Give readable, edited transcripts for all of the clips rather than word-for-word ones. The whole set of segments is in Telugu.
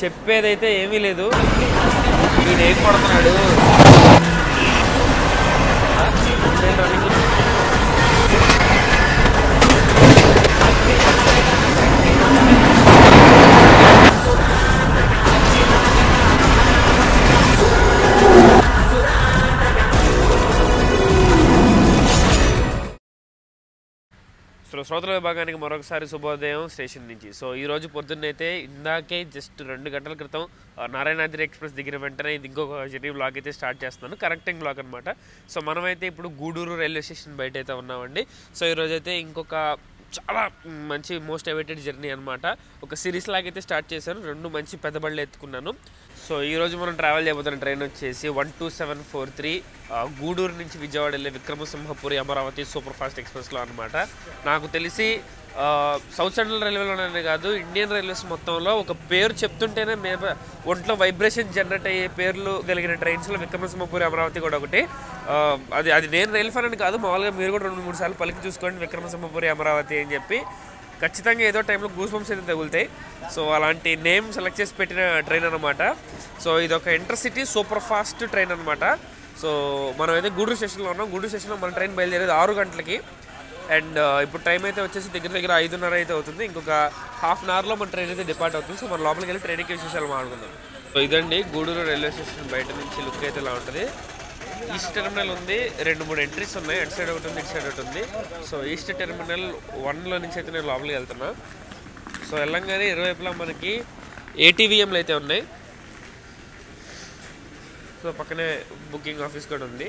చెప్పేదైతే ఏమీ లేదు. వీడు ఏం కొడుతున్నాడు. శ్రోతల విభాగానికి మరొకసారి శుభోదయం స్టేషన్ నుంచి. సో ఈరోజు పొద్దున్నైతే ఇందాకే జస్ట్ 2 గంటల క్రితం నారాయణాద్రి ఎక్స్ప్రెస్ దిగిన వెంటనే ఇది ఇంకొక జర్నీ బ్లాగ్ అయితే స్టార్ట్ చేస్తున్నాను. కరెక్టింగ్ బ్లాగ్ అనమాట. సో మనమైతే ఇప్పుడు గూడూరు రైల్వే స్టేషన్ బయట అయితే ఉన్నామండి. సో ఈరోజైతే ఇంకొక చాలా మంచి మోస్ట్ అవైటెడ్ జర్నీ అనమాట. ఒక సిరీస్ లాగైతే స్టార్ట్ చేశాను. 2 మంచి పెద్ద బళ్ళు ఎత్తుకున్నాను. సో ఈరోజు మనం ట్రావెల్ చేయబోతున్న ట్రైన్ వచ్చేసి 12743 గూడూరు నుంచి విజయవాడ వెళ్ళే విక్రమసింహపురి అమరావతి సూపర్ ఫాస్ట్ ఎక్స్ప్రెస్లో అనమాట. నాకు తెలిసి సౌత్ సెంట్రల్ రైల్వేలోనే కాదు, ఇండియన్ రైల్వేస్ మొత్తంలో ఒక పేరు చెప్తుంటేనే ఒంట్లో వైబ్రేషన్ జనరేట్ అయ్యే పేర్లు కలిగిన ట్రైన్స్లో విక్రమసింహపురి అమరావతి కూడా ఒకటి. అది నేను రైల్ ఫ్యాన్ అని కాదు, మామూలుగా మీరు కూడా 2-3 సార్లు పలికి చూసుకోండి విక్రమసింహపురి అమరావతి అని చెప్పి. ఖచ్చితంగా ఏదో టైంలో గూస్ బంప్స్ అయితే తగులుతాయి. సో అలాంటి నేమ్ సెలెక్ట్ చేసి పెట్టిన ట్రైన్ అనమాట. సో ఇది ఒక ఇంటర్సిటీ సూపర్ ఫాస్ట్ ట్రైన్ అనమాట. సో మనం అయితే గూడూరు స్టేషన్లో ఉన్నాం. గూడూరు స్టేషన్లో మన ట్రైన్ బయలుదేరేది 6 గంటలకి. అండ్ ఇప్పుడు టైం అయితే వచ్చేసి దగ్గర 5:30 అయితే అవుతుంది. ఇంకొక హాఫ్ అన్ అవర్లో మన ట్రైన్ అయితే డిపార్ట్ అవుతుంది. సో మన లోపలికి వెళ్ళి ట్రైన్ ఎక్కే విషయాలు మాట్లాడుకుందాం. సో ఇదండి గూడూరు రైల్వే స్టేషన్ బయట నుంచి లుక్ అయితే ఇలా ఉంటుంది. ఈస్ట్ టెర్మినల్ ఉంది, 2-3 ఎంట్రీస్ ఉన్నాయి. అటు సైడ్ ఒకటి ఉంది, ఇటు సైడ్ ఒకటి ఉంది. సో ఈస్ట్ టెర్మినల్ 1లో నుంచి అయితే నేను లోపలికి వెళ్తున్నా. సో వెళ్ళంగానే ఇరువైపులా మనకి ATVMలు అయితే ఉన్నాయి. సో పక్కనే బుకింగ్ ఆఫీస్ కూడా ఉంది.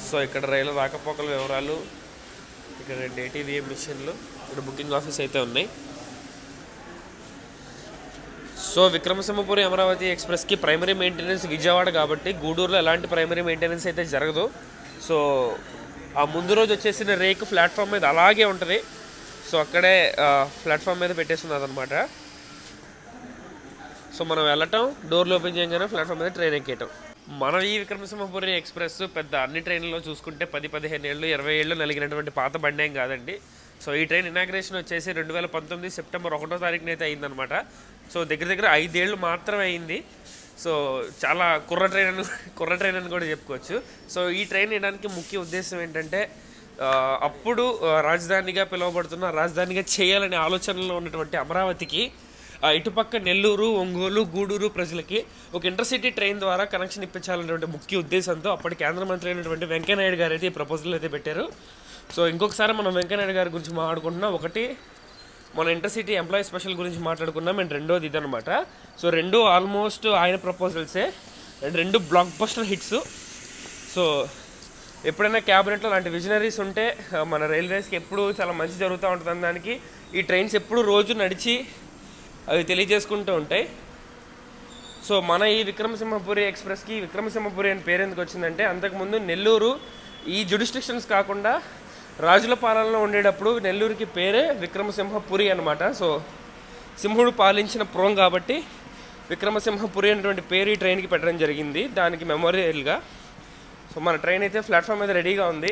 సో ఇక్కడ రైలు రాకపోకల వివరాలు, ఇక్కడ 2 ATVM మిషన్లు, ఇక్కడ బుకింగ్ ఆఫీస్ అయితే ఉన్నాయి. సో విక్రమసింహపురి అమరావతి ఎక్స్ప్రెస్కి ప్రైమరీ మెయింటెనెన్స్ విజయవాడ కాబట్టి గూడూరులో ఎలాంటి ప్రైమరీ మెయింటెనెన్స్ అయితే జరగదు. సో ఆ ముందు రోజు వచ్చేసిన రేకు ప్లాట్ఫామ్ మీద అలాగే ఉంటుంది. సో అక్కడే ప్లాట్ఫామ్ మీద పెట్టేస్తున్నది అనమాట. సో మనం వెళ్ళటం, డోర్లు ఓపెన్ చేయగానే ప్లాట్ఫామ్ మీద ట్రైన్ ఎక్కేయటం. మనం ఈ విక్రమసింహపురి ఎక్స్ప్రెస్ పెద్ద అన్ని ట్రైన్లలో చూసుకుంటే 10-15 ఏళ్ళు 20 ఏళ్ళు నలిగినటువంటి పాత బండేం కాదండి. సో ఈ ట్రైన్ ఇనాగ్రేషన్ వచ్చేసి 2019 సెప్టెంబర్ 1వ తారీఖున అయితే అయిందనమాట. సో దగ్గర 5 ఏళ్ళు మాత్రమే అయింది. సో చాలా కుర్ర ట్రైన్ అని కూడా చెప్పుకోవచ్చు. సో ఈ ట్రైన్ వేయడానికి ముఖ్య ఉద్దేశం ఏంటంటే అప్పుడు రాజధానిగా పిలువబడుతున్న, రాజధానిగా చేయాలనే ఆలోచనలో ఉన్నటువంటి అమరావతికి ఇటుపక్క నెల్లూరు, ఒంగోలు, గూడూరు ప్రజలకి ఒక ఇంటర్సిటీ ట్రైన్ ద్వారా కనెక్షన్ ఇప్పించాలనేటువంటి ముఖ్య ఉద్దేశంతో అప్పటి కేంద్ర మంత్రి అయినటువంటి వెంకయ్యనాయుడు గారు అయితే ఈ ప్రపోజల్ అయితే పెట్టారు. సో ఇంకొకసారి మనం వెంకయ్యనాయుడు గారి గురించి మాట్లాడుకుంటున్నాం. ఒకటి మన ఇంటర్సిటీ ఎంప్లాయీ స్పెషల్ గురించి మాట్లాడుకున్నాం. అండ్ రెండోది ఇదనమాట. సో 2 ఆల్మోస్ట్ ఆయన ప్రపోజల్సే, and 2 blockbuster hits. So ఎప్పుడైనా క్యాబినెట్లో లాంటి విజనరీస్ ఉంటే మన రైల్వేస్కి ఎప్పుడు చాలా మంచి జరుగుతూ ఉంటుంది. దానికి ఈ ట్రైన్స్ ఎప్పుడు రోజు నడిచి అవి తెలియజేసుకుంటూ ఉంటాయి. సో మన ఈ విక్రమసింహపురి ఎక్స్ప్రెస్కి విక్రమసింహపురి అని పేరు ఎందుకు వచ్చిందంటే, అంతకుముందు నెల్లూరు ఈ జ్యుడిస్ట్రిక్షన్స్ కాకుండా రాజుల పాలనలో ఉండేటప్పుడు నెల్లూరుకి పేరే విక్రమసింహపురి అనమాట. సో సింహుడు పాలించిన పురం కాబట్టి విక్రమసింహపురి అనేటువంటి పేరు ఈ ట్రైన్కి పెట్టడం జరిగింది, దానికి మెమోరియల్గా. సో మన ట్రైన్ అయితే ప్లాట్ఫామ్ మీద రెడీగా ఉంది.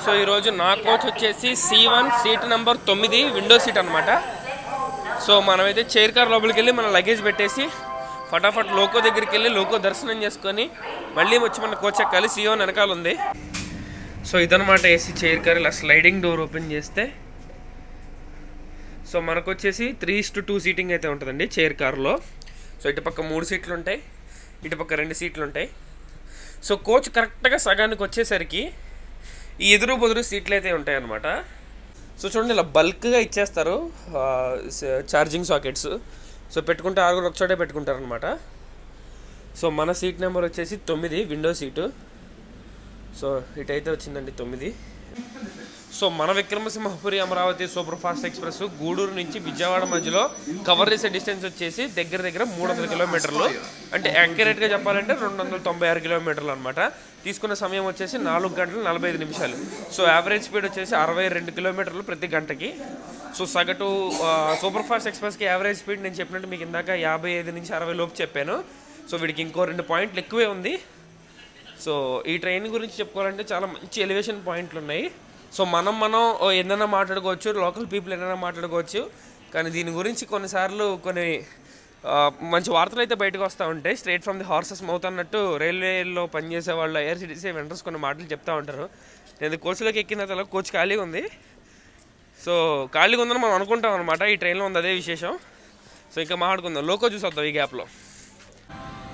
సో ఈరోజు నా కోచ్ వచ్చేసి C1 seat number 9 window seat అనమాట. సో మనమైతే చైర్ కార్ లోపలికి వెళ్ళి మన లగేజ్ పెట్టేసి ఫటాఫట్ లోకో దగ్గరికి వెళ్ళి లోకో దర్శనం చేసుకొని మళ్ళీ వచ్చి మన కోచ్ ఎక్కాలి. C1 వెనకాల ఉంది. సో ఇదనమాట ఏసీ చైర్ కార్. ఇలా స్లైడింగ్ డోర్ ఓపెన్ చేస్తే సో మనకు వచ్చేసి 3:2 సీటింగ్ అయితే ఉంటుందండి చైర్ కార్లో. సో ఇటుపక్క 3 సీట్లు ఉంటాయి, ఇటుపక్క 2 సీట్లు ఉంటాయి. సో కోచ్ కరెక్ట్గా సగానికి వచ్చేసరికి ఈ ఎదురు బొదురు సీట్లు అయితే ఉంటాయి అన్నమాట. సో చూడండి ఇలా బల్క్గా ఇచ్చేస్తారు ఛార్జింగ్ సాకెట్స్. సో పెట్టుకుంటే 6 ఒక చోటే పెట్టుకుంటారు అనమాట. సో మన సీట్ నెంబర్ వచ్చేసి 9 విండో సీటు. సో ఇటైతే వచ్చిందండి 9. సో మన Vikramasimhapuri Amaravati super fast express Gudur నుంచి విజయవాడ మధ్యలో కవర్ చేసే డిస్టెన్స్ వచ్చేసి దగ్గర 300 కిలోమీటర్లు. అంటే యాక్యురేట్గా చెప్పాలంటే 296 కిలోమీటర్లు అనమాట. తీసుకున్న సమయం వచ్చేసి 4 గంటలు 45 నిమిషాలు. సో యావరేజ్ స్పీడ్ వచ్చేసి 62 కిలోమీటర్లు ప్రతి గంటకి. సో సగటు సూపర్ ఫాస్ట్ ఎక్స్ప్రెస్కి యావరేజ్ స్పీడ్ నేను చెప్పినట్టు మీకు ఇందాక 55 నుంచి 60 లోపు చెప్పాను. సో వీడికి ఇంకో 2 పాయింట్లు ఎక్కువే ఉంది. సో ఈ ట్రైన్ గురించి చెప్పుకోవాలంటే చాలా మంచి ఎలివేషన్ పాయింట్లు ఉన్నాయి. సో మనం ఏదైనా మాట్లాడుకోవచ్చు, లోకల్ పీపుల్ ఏదైనా మాట్లాడుకోవచ్చు, కానీ దీని గురించి కొన్నిసార్లు కొన్ని మంచి వార్తలు అయితే బయటకు వస్తూ ఉంటాయి. Straight from the horses mouth అన్నట్టు రైల్వేలో పనిచేసే వాళ్ళు ఐఆర్సీటీసీ వెండర్స్ కొన్ని మాటలు చెప్తూ ఉంటారు. నేను కోచ్లోకి ఎక్కిన తర్వాత కోచ్ ఖాళీగా ఉంది. సో ఖాళీగా ఉందని మనం అనుకుంటాం అనమాట. ఈ ట్రైన్లో ఉంది అదే విశేషం. సో ఇంకా మాట్లాడుకుందాం, లోకో చూసొద్దాం ఈ గ్యాప్లో.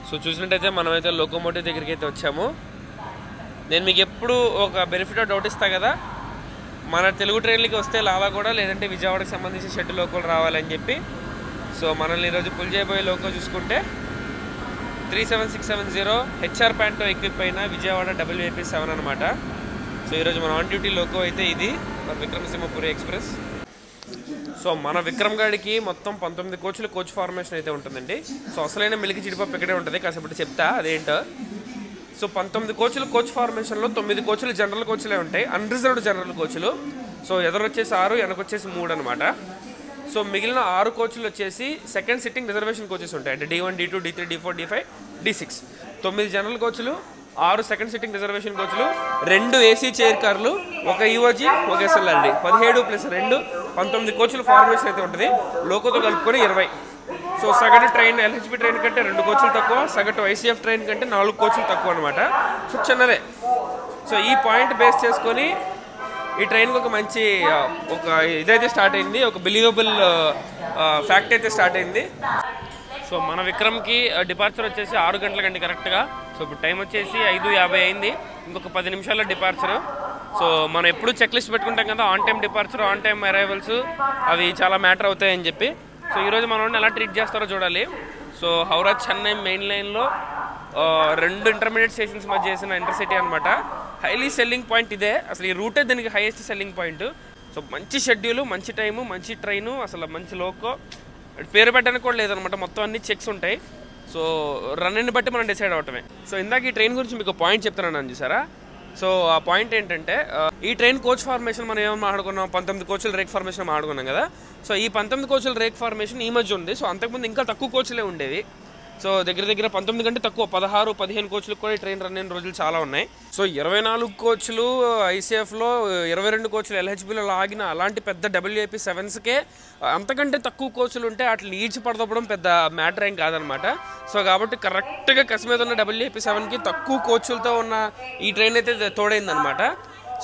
సో చూసినట్టయితే మనమైతే లోకోమోటివ్ దగ్గరికి అయితే వచ్చాము. నేను మీకు ఎప్పుడు ఒక బెనిఫిట్ డౌట్ ఇస్తా కదా, మన తెలుగు ట్రైన్లకి వస్తే లావా కూడా, లేదంటే విజయవాడకి సంబంధించిన షెడ్ లోకోలు రావాలని చెప్పి. సో మనల్ని ఈరోజు పుల్ చేయబోయే లోకో చూసుకుంటే 37670 హెచ్ఆర్ ప్యాంటో ఎక్విప్ అయిన విజయవాడ WAP7 అనమాట. సో ఈరోజు మన ఆన్ డ్యూటీ లోకో అయితే ఇది మన విక్రమసింహపురి ఎక్స్ప్రెస్. సో మన విక్రమ్ గాడికి మొత్తం 19 కోచ్లు కోచ్ ఫార్మేషన్ అయితే ఉంటుందండి. సో అసలైన మిల్కి జీడిపప్పు ఇక్కడే ఉంటుంది, కాసేపటి చెప్తా అదేంటో. సో 19 కోచ్లు కోచ్ ఫార్మేషన్లో 9 కోచ్లు జనరల్ కోచ్లే ఉంటాయి, అన్రిజర్వ్డ్ జనరల్ కోచ్లు. సో ఎదురొచ్చేసి 6, వెనకొచ్చేసి 3 అనమాట. సో మిగిలిన 6 కోచ్లు వచ్చేసి సెకండ్ సిట్టింగ్ రిజర్వేషన్ కోచెస్ ఉంటాయి. అంటే D1, D2, D3, D4, D5, D6. 9 general కోచ్లు, 6 సెకండ్ సిట్టింగ్ రిజర్వేషన్ కోచ్లు, 2 AC చైర్ కార్లు, 1 EOG, 1 SLRD. 17 + 2 19 కోచ్ల ఫార్మేషన్ అయితే ఉంటుంది. లోకోతో కలుపుకొని 20. సో సగటు ట్రైన్ LHB ట్రైన్ కంటే 2 కోచ్లు తక్కువ, సగటు ICF ట్రైన్ కంటే 4 కోచ్లు తక్కువ అనమాట. సో చిన్నదే. సో ఈ పాయింట్ బేస్ చేసుకొని ఈ ట్రైన్కి ఒక మంచి ఇదైతే స్టార్ట్ అయింది, ఒక బిలీవబుల్ ఫ్యాక్ట్ అయితే స్టార్ట్ అయింది. సో మన విక్రమ్కి డిపార్చర్ వచ్చేసి 6 గంటలకండి కరెక్ట్గా. సో ఇప్పుడు టైం వచ్చేసి 5:50 అయింది. ఇంకొక 10 నిమిషాల్లో డిపార్చరు. సో మనం ఎప్పుడు చెక్ లిస్ట్ పెట్టుకుంటాం కదా, on time departure, on time arrivals, అవి చాలా మ్యాటర్ అవుతాయని చెప్పి. సో ఈరోజు మనం ఎలా ట్రీట్ చేస్తారో చూడాలి. సో హౌరా చెన్నై మెయిన్ లైన్లో 2 ఇంటర్మీడియట్ స్టేషన్స్ మధ్య చేసిన ఇంటర్సిటీ అనమాట. హైలీ సెల్లింగ్ పాయింట్ ఇదే, అసలు ఈ రూటే దీనికి హైయెస్ట్ సెల్లింగ్ పాయింట్. సో మంచి షెడ్యూలు, మంచి టైము, మంచి ట్రైను, అసలు మంచి లోకో, పేరు పెట్టడానికి కూడా లేదనమాట. మొత్తం అన్ని చెక్స్ ఉంటాయి. సో రన్ని బట్టి మనం డిసైడ్ అవటమే. సో ఇందాక ఈ ట్రైన్ గురించి మీకు పాయింట్ చెప్తున్నాను చూసారా. సో ఆ పాయింట్ ఏంటంటే, ఈ ట్రైన్ కోచ్ ఫార్మేషన్ మనం ఏమో మాట్లాడుకున్నాం, 19 కోచ్ల రేక్ ఫార్మేషన్ మాట్లాడుకున్నాం కదా. సో ఈ 19 కోచ్ల రేక్ ఫార్మేషన్ ఈ మధ్య ఉంది. సో అంతకుముందు ఇంకా తక్కువ కోచ్లే ఉండేవి. సో దగ్గర 19 కంటే తక్కువ 16, 15 కోచ్లకు కూడా ఈ ట్రైన్ రన్ అయిన రోజులు చాలా ఉన్నాయి. సో 24 కోచ్లు ICFలో, 22 కోచ్లు LHBలో లాగిన అలాంటి పెద్ద WAP7స్కే అంతకంటే తక్కువ కోచ్లు ఉంటే వాటిని ఈడ్చి పడదొప్పడం పెద్ద మ్యాటర్ ఏం కాదనమాట. సో కాబట్టి కరెక్ట్గా కసి మీద ఉన్న WAP7కి తక్కువ కోచ్లతో ఉన్న ఈ ట్రైన్ అయితే తోడైందనమాట.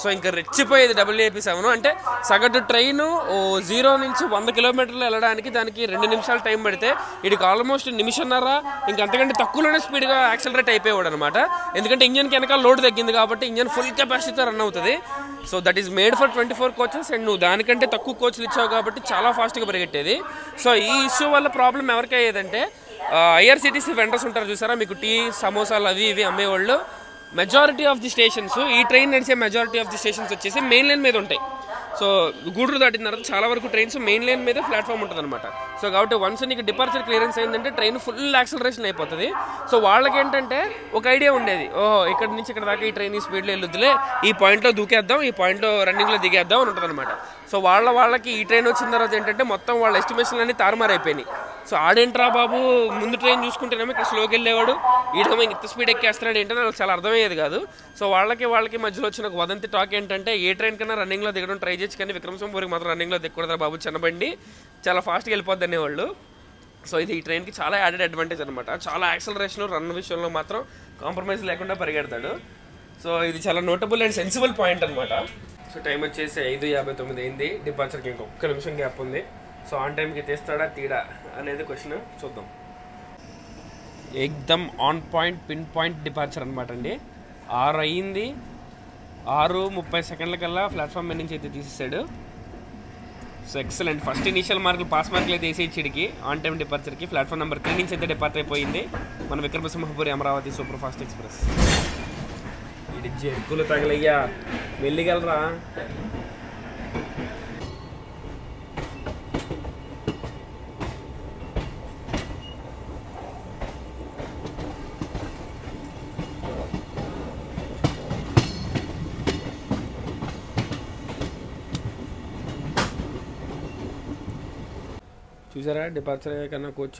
సో ఇంకా రెచ్చిపోయేది WAP7. అంటే సగటు ట్రైను 0 నుంచి 100 కిలోమీటర్లు వెళ్ళడానికి దానికి 2 నిమిషాలు టైం పడితే వీడికి ఆల్మోస్ట్ నిమిషన్నర ఇంకంతకంటే తక్కువలోనే స్పీడ్గా యాక్సలరేట్ అయిపోయాడు అనమాట. ఎందుకంటే ఇంజన్కి వెనకాల లోడ్ తగ్గింది కాబట్టి ఇంజన్ ఫుల్ కెపాసిటీతో రన్ అవుతుంది. So that is made for 24 coaches. And నువ్వు దానికంటే తక్కువ కోచ్లు ఇచ్చావు కాబట్టి చాలా ఫాస్ట్గా పరిగెట్టేది. సో ఈ ఇష్యూ వల్ల ప్రాబ్లం ఎవరికి అయ్యేదంటే, IRCTC వెండర్స్ ఉంటారు చూసారా, మీకు టీ, సమోసాలు అవి ఇవి అమ్మేవాళ్ళు. మెజారిటీ ఆఫ్ ది స్టేషన్స్, ఈ ట్రైన్ నడిచే మెజారిటీ ఆఫ్ ది స్టేషన్స్ వచ్చేసి మెయిన్ లైన్ మీద ఉంటాయి. సో గూడూరు దాటిన తర్వాత చాలా వరకు ట్రైన్స్ మెయిన్ లైన్ మీద ప్లాట్ఫామ్ ఉంటుంది అనమాట. సో కాబట్టి వన్స్ నీకు డిపార్చర్ క్లియరెన్స్ అయిందంటే ట్రైన్ ఫుల్ యాక్సలరేషన్ అయిపోతుంది. సో వాళ్ళకి ఏంటంటే ఒక ఐడియా ఉండేది, ఓహో ఇక్కడ నుంచి ఇక్కడ దాకా ఈ ట్రైన్ ఈ స్పీడ్లో వెళ్ళొద్దులే, ఈ పాయింట్లో దూకేద్దాం, ఈ పాయింట్లో రన్నింగ్లో దిగేద్దాం అని ఉంటుంది అనమాట. సో వాళ్ళకి ఈ ట్రైన్ వచ్చిన తర్వాత ఏంటంటే మొత్తం వాళ్ళ ఎస్టిమేషన్లు అన్నీ తారుమారైపోయినాయి. సో ఆడేంట్రా బాబు, ముందు ట్రైన్ చూసుకుంటేనేమో ఇక్కడ స్లోకి వెళ్ళేవాడు, ఈడేమో ఇంత స్పీడ్ ఎక్కేస్తున్నాడు ఏంటంటే వాళ్ళకి చాలా అర్థమయ్యేది కాదు. సో వాళ్ళకి మధ్యలో వచ్చిన ఒక వదంతి టాక్ ఏంటంటే, ఏ ట్రైన్ కన్నా రన్నింగ్లో దిగడం ట్రై చేయొచ్చు, కానీ విక్రమసింహపురికి మాత్రం రన్నింగ్లో దిగకూడదురా బాబు, చిన్నబండి చాలా ఫాస్ట్గా వెళ్ళిపోద్ది అనేవాళ్ళు. సో ఇది ఈ ట్రైన్కి చాలా యాడెడ్ అడ్వాంటేజ్ అనమాట. చాలా యాక్సలరేషన్, రన్ విషయంలో మాత్రం కాంప్రమైజ్ లేకుండా పరిగెడతాడు. సో ఇది చాలా నోటబుల్ అండ్ సెన్సిబుల్ పాయింట్ అనమాట. సో టైం వచ్చేసి 5:59 అయింది. డిపార్చర్కి ఇంకొక నిమిషం గ్యాప్ ఉంది. సో ఆన్ టైంకి తీస్తాడా తీడా అనేది క్వశ్చన్. చూద్దాం. ఎక్దమ్ on point, pin point departure అనమాట అండి. 6 అయ్యింది. 6:30 సెకండ్ల కల్లా ప్లాట్ఫామ్ మీద నుంచి అయితే తీసేసాడు. So excellent. ఫస్ట్ ఇనిషియల్ మార్కులు, పాస్ మార్కులు అయితే వేసి ఇచ్చిడికి ఆన్ టైం డిపార్చర్కి. ప్లాట్ఫామ్ నెంబర్ 3 నుంచి అయితే డిపార్ట్ అయిపోయింది మన Vikramasimhapuri Amaravati super fast express. ఇది జర్కులు తగలయ్యా, వెళ్ళగలరా. చూసారా డిపార్చర్ కన్నా కోచ్,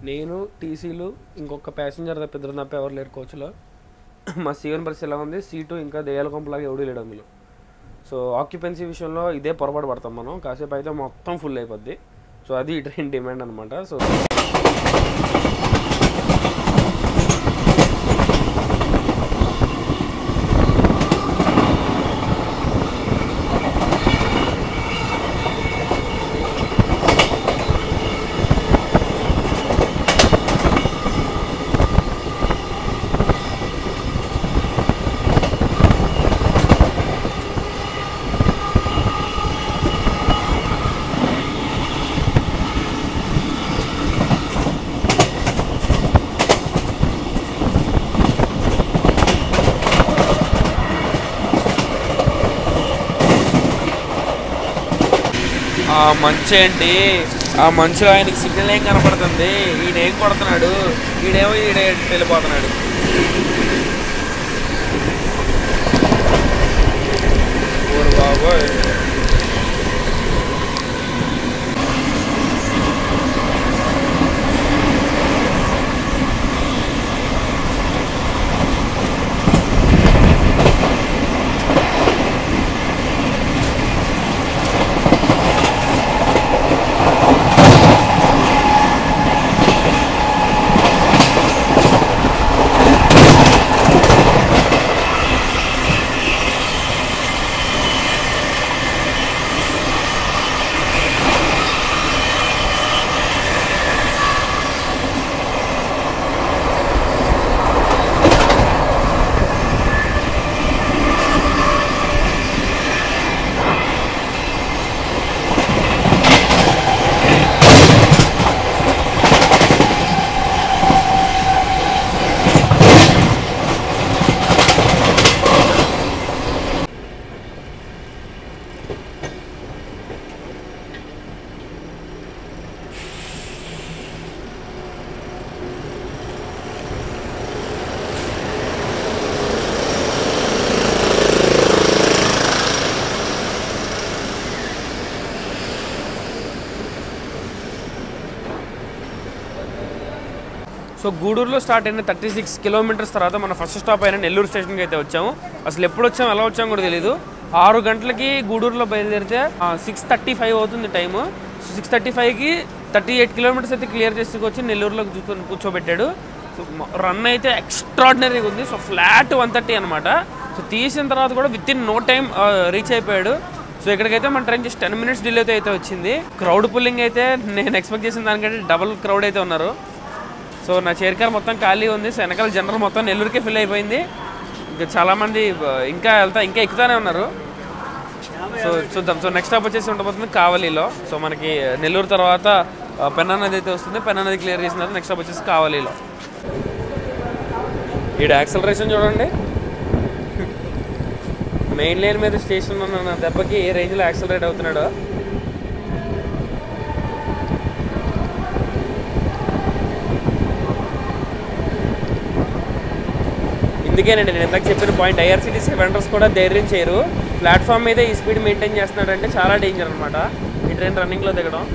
నేను, టీసీలు, ఇంకొక ప్యాసింజర్ తప్ప ఇద్దరు తప్ప ఎవరు లేరు కోచ్లో. మా సీవన్ పరిస్థితి ఎలా ఉంది, సీటు ఇంకా దయ్యాల కొంపలాగా ఎవడూ లేడు అందులో. సో ఆక్యుపెన్సీ విషయంలో ఇదే పొరపాటు పడతాం మనం, కాసేపు అయితే మొత్తం ఫుల్ అయిపోద్ది. సో అది ఈ ట్రైన్ డిమాండ్ అనమాట. సో ఆ మంచు ఏంటి, ఆ మంచులో ఆయనకి సిగ్నల్ ఏం కనపడుతుంది, ఈయనేం కొడుతున్నాడు, ఈడేమో వెళ్ళిపోతున్నాడు. ఓరు బాబోయ్. సో గూడూరులో స్టార్ట్ అయిన 36 కిలోమీటర్స్ తర్వాత మన ఫస్ట్ స్టాప్ అయిన నెల్లూరు స్టేషన్కి అయితే వచ్చాము. అసలు ఎప్పుడు వచ్చాము, ఎలా వచ్చాము కూడా తెలీదు. 6 గంటలకి గూడూరులో బయలుదేరితే 6:35 అవుతుంది టైము. సో 6:35కి 38 కిలోమీటర్స్ అయితే క్లియర్ చేసుకొచ్చి నెల్లూరులో కూర్చోబెట్టాడు. సో రన్ అయితే ఎక్స్ట్రాడినరీగా ఉంది. సో ఫ్లాట్ 130 అనమాట. సో తీసిన తర్వాత కూడా within no time reach అయిపోయాడు. సో ఇక్కడికైతే మన ట్రైన్ జస్ట్ 10 మినిట్స్ డిలేతో అయితే వచ్చింది. క్రౌడ్ పుల్లింగ్ అయితే నేను ఎక్స్పెక్ట్ చేసిన దానికంటే డబుల్ క్రౌడ్ అయితే ఉన్నారు. సో నా చైర్ కార్ మొత్తం ఖాళీ ఉంది. సో వెనకాల జనరల్ మొత్తం నెల్లూరుకే ఫిల్ అయిపోయింది. ఇంకా చాలామంది ఇంకా ఎక్కుతానే ఉన్నారు. సో చూద్దాం. సో నెక్స్ట్ స్టాప్ వచ్చేసి ఉండబోతుంది కావలిలో. సో మనకి నెల్లూరు తర్వాత పెన్నా నది అయితే వస్తుంది. పెన్నా నది క్లియర్ చేసిన తర్వాత నెక్స్ట్ స్టాప్ వచ్చేసి కావలిలో. ఈడ యాక్సలరేషన్ చూడండి, మెయిన్ లైన్ మీద స్టేషన్ ఉన్న దెబ్బకి ఏ రేంజ్లో యాక్సలరేట్ అవుతున్నాడో. ఇందుకేనండి నేను ఇందాక చెప్పిన పాయింట్, ఐఆర్సీటీసీ వెండర్స్ కూడా ధైర్యం చేయరు. ప్లాట్ఫామ్ మీద ఈ స్పీడ్ మెయింటైన్ చేస్తున్నాడంటే చాలా డేంజర్ అనమాట ఈ ట్రైన్ రన్నింగ్లో దిగడం.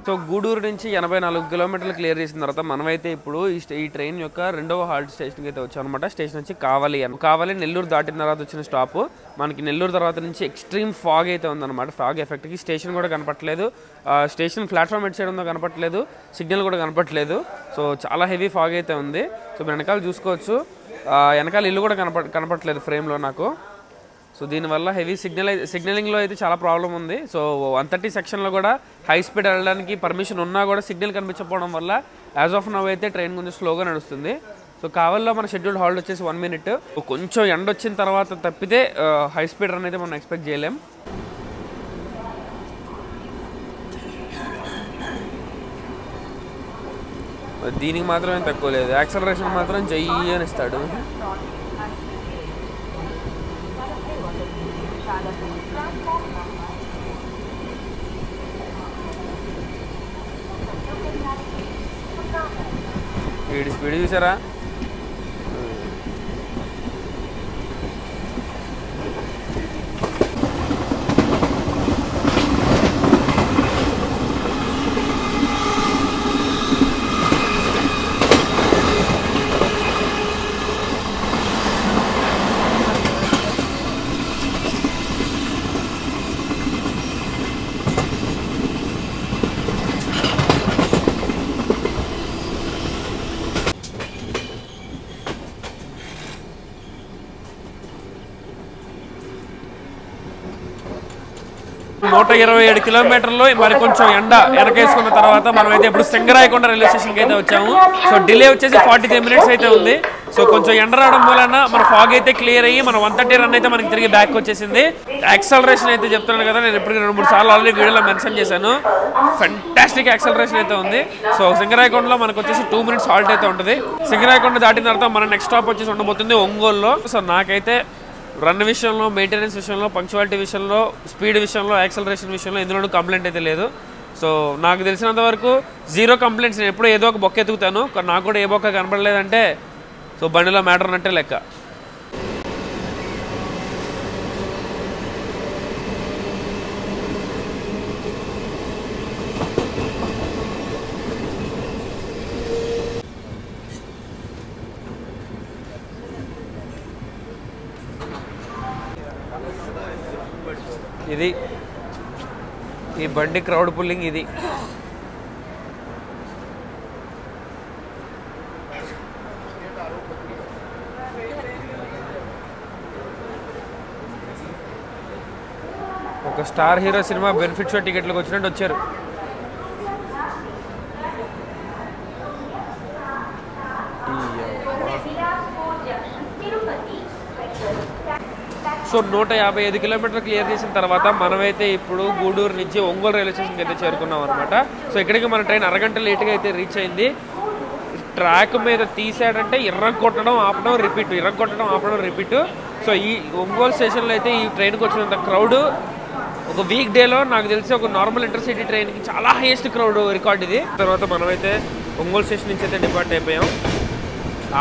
సో గూడూరు నుంచి 84 కిలోమీటర్లు క్లియర్ చేసిన తర్వాత మనమైతే ఇప్పుడు ఈ ట్రైన్ యొక్క రెండవ హాల్ట్ స్టేషన్కి అయితే వచ్చాం అనమాట. స్టేషన్ వచ్చి కావాలి నెల్లూరు దాటిన తర్వాత వచ్చిన స్టాప్. మనకి నెల్లూరు తర్వాత నుంచి ఎక్స్ట్రీమ్ ఫాగ్ అయితే ఉందన్నమాట. ఫాగ్ ఎఫెక్ట్కి స్టేషన్ కూడా కనపట్లేదు. స్టేషన్ ప్లాట్ఫామ్ ఎటు సైడ్ ఉందో కనపట్లేదు, సిగ్నల్ కూడా కనపట్లేదు. సో చాలా హెవీ ఫాగ్ అయితే ఉంది. సో వెనకాల చూసుకోవచ్చు, వెనకాల ఇల్లు కూడా కనపట్లేదు ఫ్రేమ్లో నాకు. సో దీనివల్ల హెవీ సిగ్నలింగ్లో అయితే చాలా ప్రాబ్లం ఉంది. సో 130 సెక్షన్లో కూడా హై స్పీడ్ వెళ్ళడానికి పర్మిషన్ ఉన్నా కూడా సిగ్నల్ కనిపించకపోవడం వల్ల యాజ్ ఆఫ్ నవ్ అయితే ట్రైన్ కొంచెం స్లోగా నడుస్తుంది. సో కావల్లో మన షెడ్యూల్డ్ హాల్ట్ వచ్చేసి 1 మినిట్. కొంచెం ఎండ వచ్చిన తర్వాత తప్పితే హై స్పీడ్ రన్ అయితే మనం ఎక్స్పెక్ట్ చేయలేం. దీనికి మాత్రం ఏం తక్కువ లేదు, యాక్సలరేషన్ మాత్రం చెయ్యి అని ఇస్తాడు. స్పీడ్ చూసారా? నూట 27 కిలోమీటర్లు మరి కొంచెం ఎండ వెనకేసుకున్న తర్వాత మనమైతే ఇప్పుడు సింగరాయకొండ రైల్వే స్టేషన్కి అయితే వచ్చాము. సో డిలే వచ్చేసి 43 మినిట్స్ అయితే ఉంది. సో కొంచెం ఎండ రావడం వలన మన ఫాగ్ అయితే క్లియర్ అయ్యి మన 130 రన్ అయితే మనకి తిరిగి బ్యాక్ వచ్చేసింది. యాక్సలరేషన్ అయితే చెప్తున్నాను కదా, నేను ఇప్పటికి 2-3 సార్లు ఆల్రెడీ వీడియోలో మెన్షన్ చేశాను. ఫెంటాస్టిక్ యాక్సలరేషన్ అయితే ఉంది. సో సింగరాయకొండలో మనకు వచ్చేసి 2 మినిట్స్ హాల్ట్ అయితే ఉంటుంది. సింగరాయకొండ దాటిన తర్వాత మన నెక్స్ట్ స్టాప్ వచ్చేసి ఉండబోతుంది ఒంగోలులో. సో నాకైతే రన్ విషయంలో, మెయింటెనెన్స్ విషయంలో, పంక్చువాలిటీ విషయంలో, స్పీడ్ విషయంలో, యాక్సలరేషన్ విషయంలో ఎందులోనూ కంప్లైంట్ అయితే లేదు. సో నాకు తెలిసినంత వరకు 0 కంప్లైంట్స్. నేను ఎప్పుడూ ఏదో ఒక బొక్క ఎత్తుకుతాను, నాకు కూడా ఏ బొక్క కనపడలేదంటే సో బండిలో మ్యాటర్ ఉన్నట్టే లెక్క. ఇది ఈ బండి క్రౌడ్ పుల్లింగ్. ఇది ఒక star hero cinema benefit show టికెట్లకు వచ్చినట్టు వచ్చారు. సో 155 కిలోమీటర్లు క్లియర్ చేసిన తర్వాత మనమైతే ఇప్పుడు గూడూరు నుంచి ఒంగోలు రైల్వే స్టేషన్కి అయితే చేరుకున్నాం అనమాట. సో ఇక్కడికి మన ట్రైన్ అరగంట లేట్గా అయితే రీచ్ అయింది. ట్రాక్ మీద తీసాడంటే ఇర్రగొట్టడం ఆపడం రిపీట్. సో ఈ ఒంగోలు స్టేషన్లో అయితే ఈ ట్రైన్కి వచ్చినంత క్రౌడ్ ఒక వీక్ డేలో నాకు తెలిసి ఒక నార్మల్ ఇంటర్సిటీ ట్రైన్కి చాలా హైయెస్ట్ క్రౌడ్ రికార్డ్ ఇది. తర్వాత మనమైతే ఒంగోలు స్టేషన్ నుంచి అయితే డిపార్ట్ అయిపోయాం.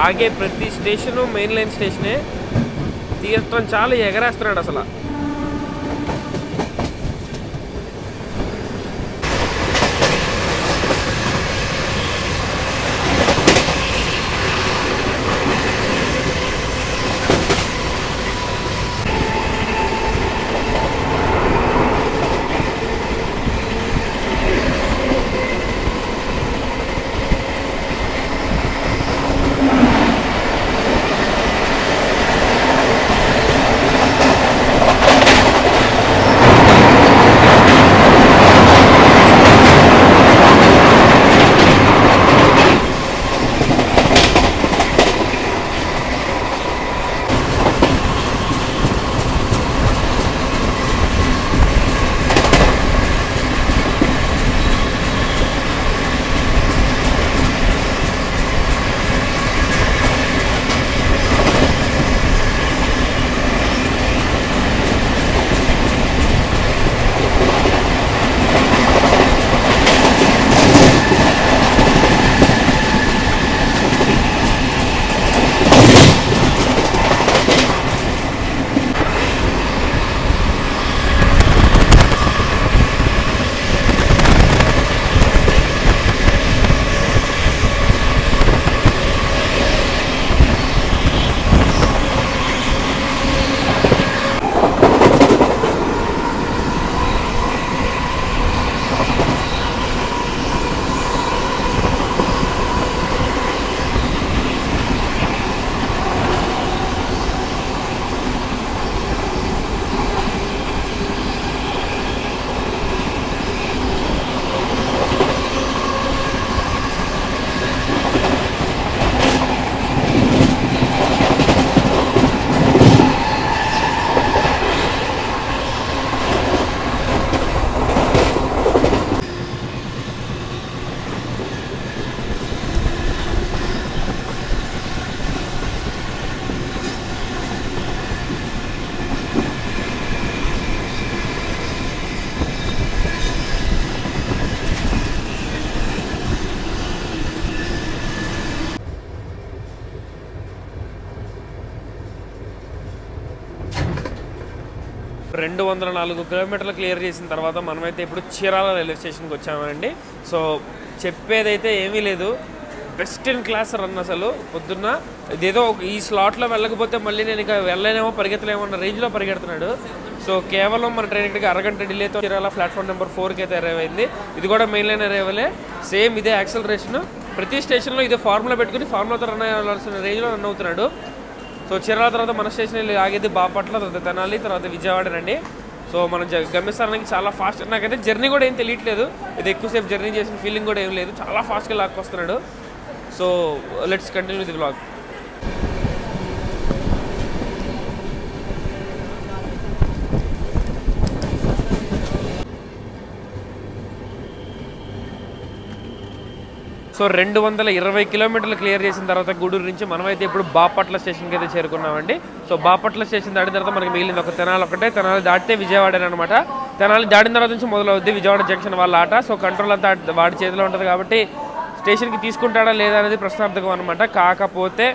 ఆగే ప్రతి స్టేషను మెయిన్ లైన్ స్టేషనే. తీర్థం చాలా ఎగరేస్తున్నాడు అసలు. 204 కిలోమీటర్లు క్లియర్ చేసిన తర్వాత మనమైతే ఇప్పుడు చీరాల రైల్వే స్టేషన్కి వచ్చామండి. సో చెప్పేదైతే ఏమీ లేదు, బెస్ట్ ఇన్ క్లాస్ రన్. అసలు పొద్దున్న ఇదేదో ఈ స్లాట్లో వెళ్ళకపోతే మళ్ళీ నేను ఇక వెళ్ళలేనేమో పరిగెత్తలేమో అన్న రేంజ్లో పరిగెడుతున్నాడు. సో కేవలం మన ట్రైన్ ఇక్కడికి అరగంట డిలేతో చీరాల ప్లాట్ఫామ్ నెంబర్ 4కి అయితే అరైవ్ అయింది. ఇది కూడా మెయిన్ లైన్ అరైవలే, సేమ్ ఇదే యాక్సలరేషన్. ప్రతి స్టేషన్లో ఇదే ఫార్ములా పెట్టుకుని ఫార్ములాతో రన్ అయ్యాల్సిన రేంజ్లో రన్ అవుతున్నాడు. సో చీరాల తర్వాత మన స్టేషన్ ఆగేది బాపట్ల, తర్వాత తెనాలి, తర్వాత విజయవాడనండి. సో మనం గమ్యస్థానానికి చాలా ఫాస్ట్, నాకైతే జర్నీ కూడా ఏం తెలియట్లేదు, ఇది ఎక్కువసేపు జర్నీ చేసిన ఫీలింగ్ కూడా ఏం లేదు, చాలా ఫాస్ట్గా లాక్కొస్తున్నాడు. So let's continue the vlog. So 220 కిలోమీటర్లు క్లియర్ చేసిన తర్వాత గూడూరు నుంచి మనమైతే ఇప్పుడు బాపట్ల స్టేషన్కి అయితే చేరుకున్నామండి. సో బాపట్ల స్టేషన్ దాటిన తర్వాత మనకి మిగిలింది ఒక తెనాలి ఒకటే. తెనాలి దాటితే విజయవాడ అనమాట. తెనాలి దాటిన తర్వాత నుంచి మొదలవుద్ది విజయవాడ జంక్షన్ వాళ్ళ ఆట. సో కంట్రోల్ అంతా వాడి చేతిలో ఉంటుంది కాబట్టి స్టేషన్కి తీసుకుంటాడా లేదా అనేది ప్రశ్నార్థకం అనమాట. కాకపోతే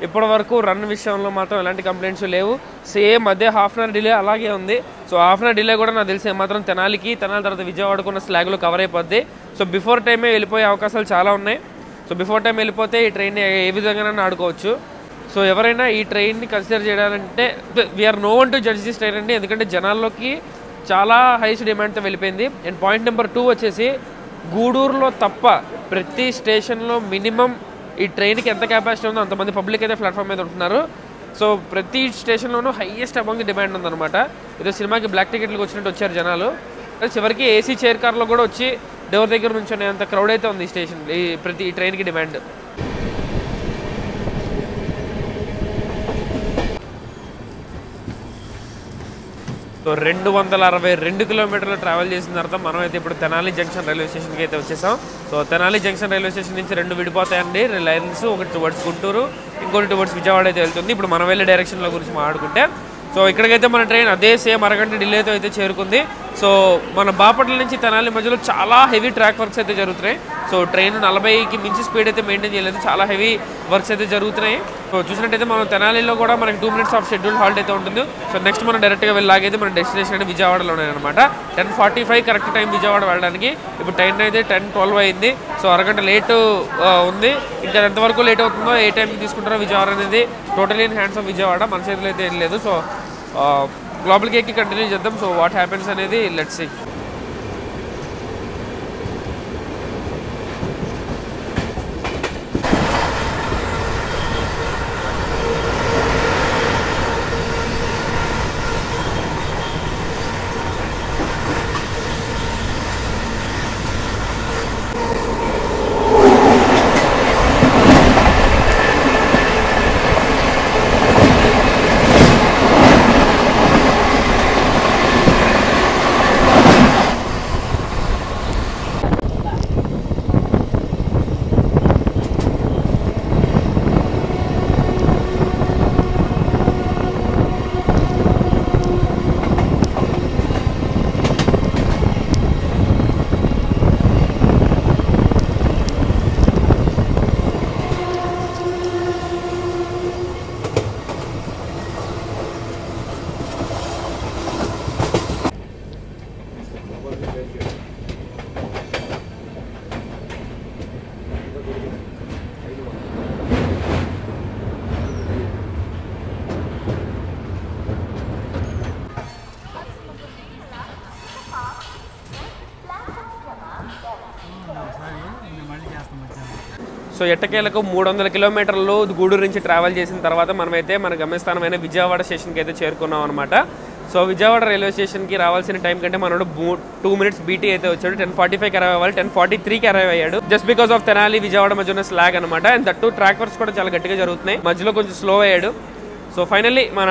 ఇప్పటి వరకు రన్ విషయంలో మాత్రం ఎలాంటి కంప్లైంట్స్ లేవు. సేమ్ అదే హాఫ్ అన్ అవర్ డిలే అలాగే ఉంది. So half an hour delay కూడా నాకు తెలిసి మాత్రం తెనాలి తర్వాత విజయవాడకున్న స్లాగ్లో కవర్ అయిపోద్ది. సో బిఫోర్ టైమే వెళ్ళిపోయే అవకాశాలు చాలా ఉన్నాయి. సో బిఫోర్ టైం వెళ్ళిపోతే ఈ ట్రైన్ని ఏ విధంగానైనా ఆడుకోవచ్చు. సో ఎవరైనా ఈ ట్రైన్ని కన్సిడర్ చేయాలంటే we are no one to judge this train అండి, ఎందుకంటే జనాల్లోకి చాలా హైయెస్ట్ డిమాండ్తో వెళ్ళిపోయింది. అండ్ పాయింట్ నెంబర్ 2 వచ్చేసి గూడూరులో తప్ప ప్రతి స్టేషన్లో మినిమం ఈ ట్రైన్కి ఎంత కెపాసిటీ ఉందో అంతమంది పబ్లిక్ అయితే ప్లాట్ఫామ్ మీద ఉంటున్నారు. సో ప్రతి స్టేషన్లోనూ హైయెస్ట్ అమౌంట్ డిమాండ్ ఉందన్నమాట. ఏదో సినిమాకి బ్లాక్ టికెట్లకు వచ్చినట్టు వచ్చారు జనాలు. చివరికి ఏసీ చైర్ కార్లో కూడా వచ్చి డోర్ దగ్గర నుంచి అంత క్రౌడ్ అయితే ఉంది ఈ స్టేషన్, ఈ ట్రైన్కి డిమాండ్. సో 262 కిలోమీటర్లు ట్రావెల్ చేసిన తర్వాత మనం అయితే ఇప్పుడు తెనాలి జంక్షన్ రైల్వే స్టేషన్కి అయితే వచ్చేసాం. So Tenali junction railway station నుంచి 2 విడిపోతాయండి లైన్స్, ఒకటి టువర్డ్స్ గుంటూరు, ఇంకోటి టువర్డ్స్ విజయవాడ అయితే వెళ్తుంది. ఇప్పుడు మనం వెళ్ళే డైరెక్షన్ల గురించి మాట్లాడుకుంటే, సో ఇక్కడికైతే మన ట్రైన్ అదే సేమ్ అరగంట డిలేతో అయితే చేరుకుంది. సో మన బాపట్ల నుంచి తెనాలి మధ్యలో చాలా హెవీ ట్రాక్ వర్క్స్ అయితే జరుగుతున్నాయి. సో ట్రైన్ 40కి మించి స్పీడ్ అయితే మెయింటైన్ చేయలేదు, చాలా హెవీ వర్క్స్ అయితే జరుగుతున్నాయి. సో చూసినట్టయితే మనం తెనాలిలో కూడా మనకి 2 minutes ఆఫ్ షెడ్యూల్ హాల్ట్ అయితే ఉంటుంది. సో నెక్స్ట్ మనం డైరెక్ట్గా వెళ్ళాగైతే మన డెస్టినేషన్ అంటే విజయవాడలోనే అనమాట. 10:45 కరెక్ట్ టైం విజయవాడ వెళ్ళడానికి. ఇప్పుడు టైం అయితే 10:12 అయింది. సో అరగంట లేట్ ఉంది. ఇంకా ఎంతవరకు లేట్ అవుతుందో, ఏ టైంకి తీసుకుంటారో విజయవాడ అనేది totally in hands of Vijayawada, మన చేతిలో అయితే ఏం లేదు. సో గ్లోబల్ కేక్కి కంటిన్యూ చేద్దాం. సో వాట్ హ్యాపెన్స్ అనేది లెట్స్ సీ. సో ఎట్టకేలకు 300 కిలోమీటర్లు గూడూరు నుంచి ట్రావెల్ చేసిన తర్వాత మనమైతే మన గమ్యస్థానమైన విజయవాడ స్టేషన్కి అయితే చేరుకున్నాం అనమాట. సో విజయవాడ రైల్వే స్టేషన్కి రావాల్సిన టైం కంటే మనోడు 2 minutes బీటీ అయితే వచ్చాడు. 10:45కి అరైవ్ అవ్వాలి, 10:43కి అరైవ్ అయ్యాడు. Just because of Tenali Vijayawada మధ్య ఉన్న స్లాగ్ అనమాట. అండ్ దట్టు ట్రాక్ వర్క్స్ కూడా చాలా గట్టిగా జరుగుతున్నాయి, మధ్యలో కొంచెం స్లో అయ్యాడు. సో ఫైనల్లీ మన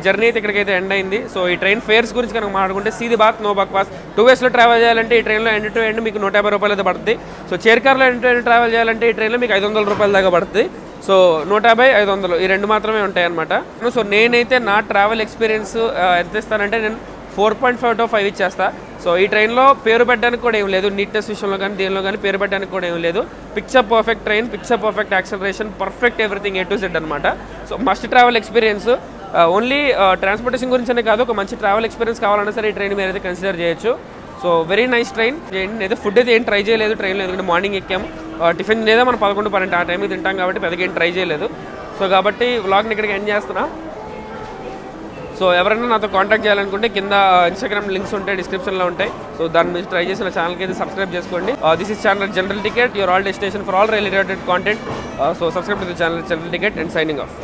జర్నీ అయితే ఇక్కడికైతే ఎండ్ అయింది. సో ఈ ట్రైన్ ఫేర్స్ గురించి కనుక మాట్లాడుకుంటే సీది బాత్ నో బక్వాస్. 2 waysలో ట్రావెల్ చేయాలంటే ఈ ట్రైన్లో ఎండ్ టు ఎండ్ మీకు 150 రూపాయలు అయితే పడుతుంది. సో చైర్ కార్లో ఎండ్ టు ఎండ్ ట్రావెల్ చేయాలంటే ఈ ట్రైన్లో మీకు 500 రూపాయల దాకా పడుతుంది. సో 150, 500 ఈ 2 మాత్రమే ఉంటాయి అనమాట. సో నేనైతే నా ట్రావెల్ ఎక్స్పీరియన్స్ ఎంత ఇస్తానంటే నేను 4.5/5 ఇచ్చేస్తా. సో ఈ ట్రైన్లో పేరు పెట్టడానికి కూడా ఏం లేదు, నీట్నెస్ విషయంలో కానీ దేనిలో కానీ పేరు పెట్టడానికి కూడా ఏం లేదు. Picture perfect train, picture perfect acceleration, perfect everything A to Z అనమాట. So must travel experience. Only transportation గురించనే కాదు, ఒక మంచి ట్రావెల్ ఎక్స్పీరియన్స్ కావాలన్నా సరే ఈ ట్రైన్ మీరు అయితే కన్సిడర్ చేయొచ్చు. So very nice train. అయితే ఫుడ్ అయితే ఏం ట్రై చేయలేదు ట్రైన్లో, ఎందుకంటే మార్నింగ్ ఎక్కాము. టిఫిన్ లేదా మనం 11-12 ఆ టైంకి తింటాం కాబట్టి పెద్దగా ఏం ట్రై చేయలేదు. సో కాబట్టి వ్లాగ్ని ఇక్కడికి ఎండ్ చేస్తున్నా. సో ఎవరైనా నాతో కాంటాక్ట్ చేయాలనుకుంటే కింద ఇన్స్టాగ్రామ్ లింక్స్ ఉంటాయి, డిస్క్రిప్షన్లో ఉంటాయి. సో దాని నుంచి ట్రై చేసి నా ఛానల్కి అయితే సబ్స్క్రైబ్ చేసుకోండి. This is channel general ticket, your all destination for all rail related content. So subscribe to the channel general ticket and signing off.